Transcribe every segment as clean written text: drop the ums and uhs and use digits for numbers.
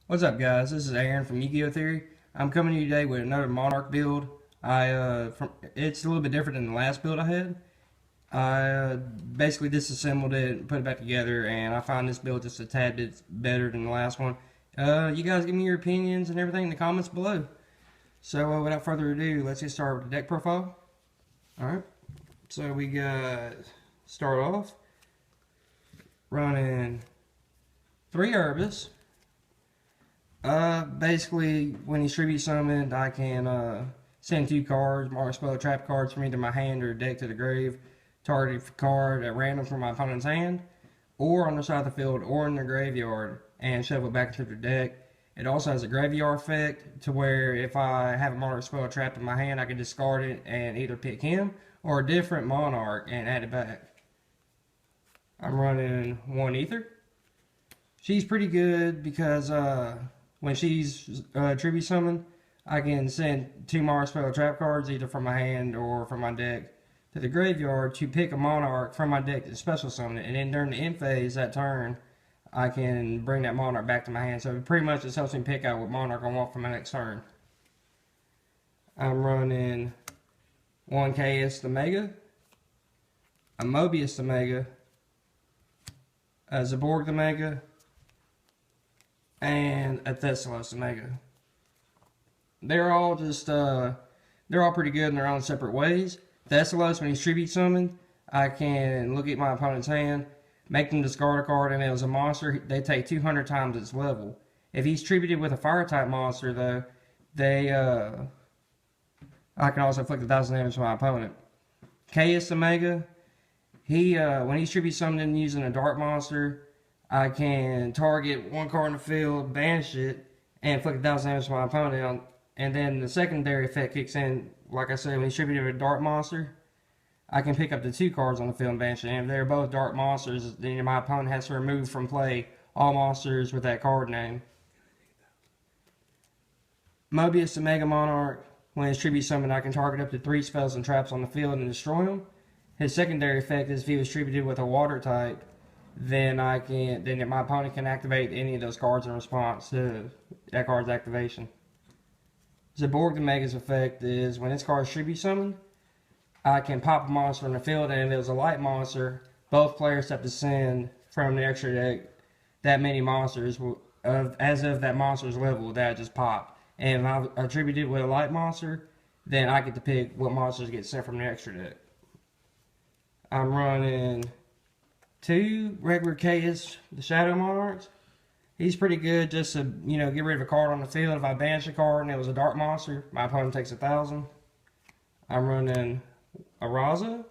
What's up, guys? This is Aaron from Yu-Gi-Oh! Theory. I'm coming to you today with another Monarch build. It's a little bit different than the last build I had. I basically disassembled it and put it back together, and I find this build just a tad bit better than the last one. You guys give me your opinions and everything in the comments below. So, without further ado, let's get started with the deck profile. Alright, so we got, start off, running 3 Herbis. Basically, when he's tribute summoned, I can send 2 cards, mark spell trap cards from either my hand or deck to the grave, target a card at random from my opponent's hand, or on the side of the field, or in the graveyard, and shuffle it back into the deck. It also has a graveyard effect to where if I have a monarch spell trapped in my hand, I can discard it and either pick him or a different monarch and add it back. I'm running 1 ether. She's pretty good because when she's tribute summoned, I can send 2 monarch spell trap cards either from my hand or from my deck to the graveyard to pick a monarch from my deck to special summon it, and then during the end phase that turn, I can bring that monarch back to my hand. So it pretty much just helps me pick out what monarch I want for my next turn. I'm running 1 KS the Mega, a Mobius the Mega, a Zaborg the Mega, and a Thessalos the Mega. They're all pretty good in their own separate ways. Thessalos, when he's tribute summoned, I can look at my opponent's hand, make them discard a card, and it was a monster. They take 200 times its level. If he's tributed with a fire type monster, though, I can also inflict 1,000 damage to my opponent. KS the Mega, when he's tribute summoned using a dark monster, I can target 1 card in the field, banish it, and inflict 1,000 damage to my opponent. And then the secondary effect kicks in. Like I said, when he's tributed with a dark monster, I can pick up the 2 cards on the field and banish it. And if they're both dark monsters, then my opponent has to remove from play all monsters with that card name. Mobius the Mega Monarch, when his tribute summoned, I can target up to 3 spells and traps on the field and destroy them. His secondary effect is if he was tributed with a water type, then my opponent can activate any of those cards in response to that card's activation. Zaborg the Mega's effect is when this card is tribute summoned, I can pop a monster in the field, and if it was a light monster, both players have to send from the extra deck that many monsters as of that monster's level that just pop. And if I attribute it with a light monster, then I get to pick what monsters get sent from the extra deck. I'm running 2 regular KS, the Shadow Monarchs. He's pretty good just to, get rid of a card on the field. If I banish a card and it was a dark monster, my opponent takes 1,000. I'm running a Raza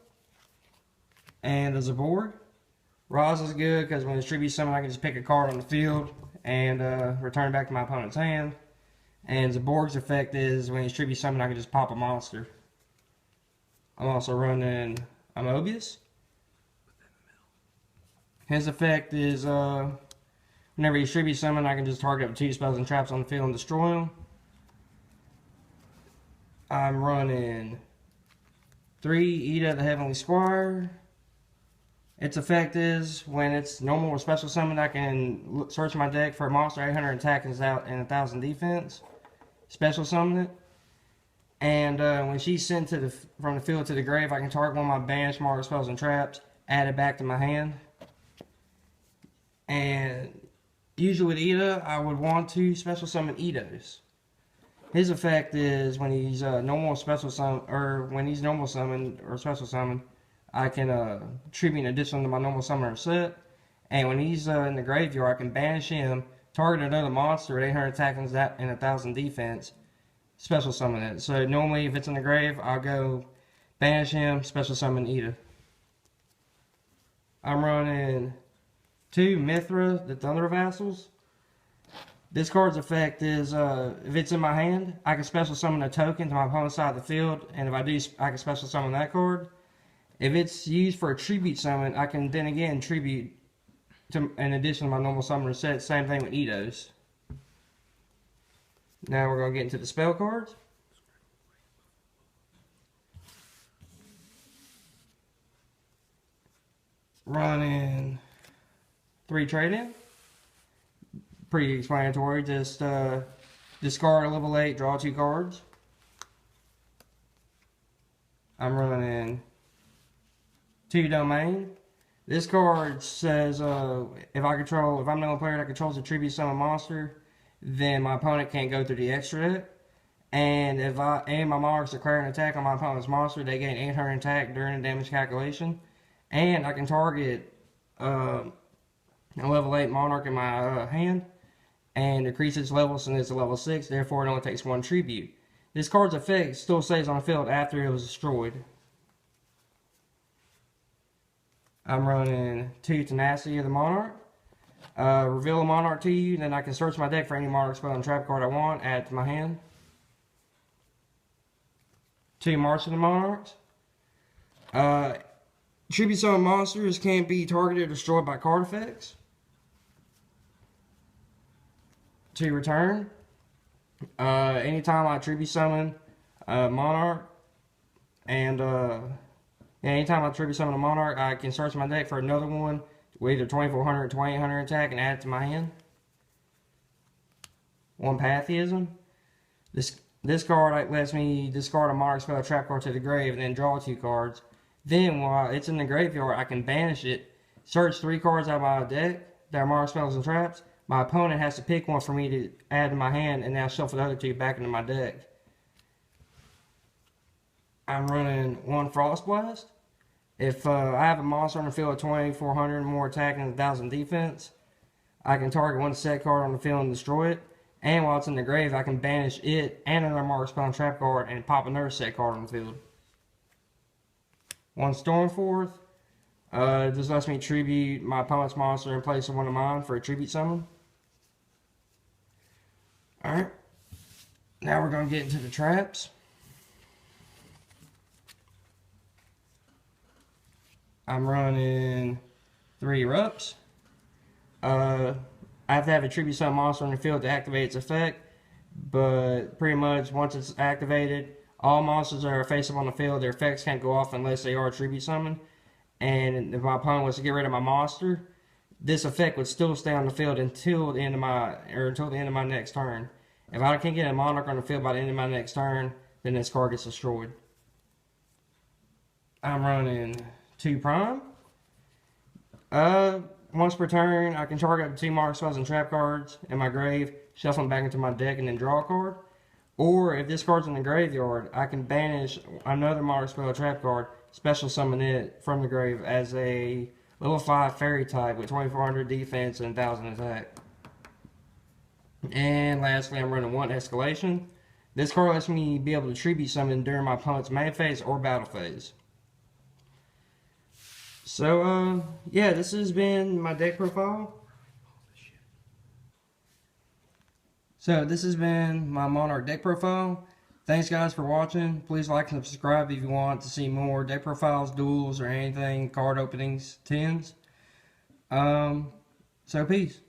and a Zaborg. Raza's good because when it's tribute summoned, I can just pick a card on the field and return it back to my opponent's hand. And Zaborg's effect is when he's tribute summoned, I can just pop a monster. I'm also running a Mobius. His effect is whenever he's tribute summoned, I can just target up 2 spells and traps on the field and destroy them. I'm running 3 Ida the Heavenly Squire. Its effect is when it's normal or special summoned, I can search my deck for a monster 800 attack and 1,000 defense. Special summon it. And when she's sent from the field to the grave, I can target one of my banished marked spells and traps, add it back to my hand. And usually with Ida, I would want to special summon Eidos. His effect is when he's normal special summon, or when he's normal summoned or special summoned, I can tribute an addition to my normal summoner set. And when he's in the graveyard, I can banish him, target another monster at 800 attack and 1,000 defense, special summon it. So normally, if it's in the grave, I'll go banish him, special summon Ida. I'm running 2 Mithra, the Thunder Vassals. This card's effect is, if it's in my hand, I can special summon a token to my opponent's side of the field, and if I do, I can special summon that card. If it's used for a tribute summon, I can then again tribute to an addition to my normal summoner set. Same thing with Eidos. Now we're going to get into the spell cards. Running 3 trade-in. pretty explanatory. Just discard a level 8, draw 2 cards. I'm running 2 domain. This card says if I'm the only player that controls a tribute summon monster, then my opponent can't go through the extra deck. And if any of my monarchs declare an attack on my opponent's monster, they gain 800 attack during the damage calculation. And I can target a level 8 monarch in my hand and increase its level since it's a level 6, therefore it only takes 1 tribute. This card's effect still stays on the field after it was destroyed. I'm running 2 Tenacity of the Monarch. Reveal a monarch to you, then I can search my deck for any monarch spell and trap card I want, add it to my hand. 2 March of the Monarchs. Tribute summon monsters can't be targeted or destroyed by card effects. 2 Return. Anytime I tribute summon a monarch, and anytime I tribute summon a monarch, I can search my deck for another one with either 2400 or 2800 attack and add it to my hand. 1 Pantheism. This card lets me discard a monarch spell trap card to the grave and then draw 2 cards. Then while it's in the graveyard, I can banish it, search 3 cards out of my deck that are monarch spells and traps. My opponent has to pick one for me to add to my hand, and now shuffle the other 2 back into my deck. I'm running 1 Frost Blast. If I have a monster on the field with 2400 more attack and 1000 defense, I can target 1 set card on the field and destroy it. And while it's in the grave, I can banish it and another monarch spell and trap card and pop another set card on the field. 1 Stormforth. This lets me tribute my opponent's monster in place of one of mine for a tribute summon. Alright. Now we're going to get into the traps. I'm running 3 Erupts. I have to have a tribute summon monster on the field to activate its effect. But pretty much once it's activated, all monsters that are face up on the field, their effects can't go off unless they are tribute summoned. And if my opponent was to get rid of my monster, this effect would still stay on the field until the end of my next turn. If I can't get a monarch on the field by the end of my next turn, then this card gets destroyed. I'm running 2 Prime. Once per turn, I can target up to 2 monarch spells and trap cards in my grave, shuffle them back into my deck, and then draw a card. Or if this card's in the graveyard, I can banish another monarch spell or trap card, special summon it from the grave as a level 5 fairy type with 2400 defense and 1000 attack. And lastly, I'm running 1 Escalation. This card lets me be able to tribute summon during my opponent's main phase or battle phase. So, yeah, this has been my deck profile. So, this has been my Monarch deck profile. Thanks, guys, for watching. Please like and subscribe if you want to see more deck profiles, duels, or anything, card openings, 10s. So, peace.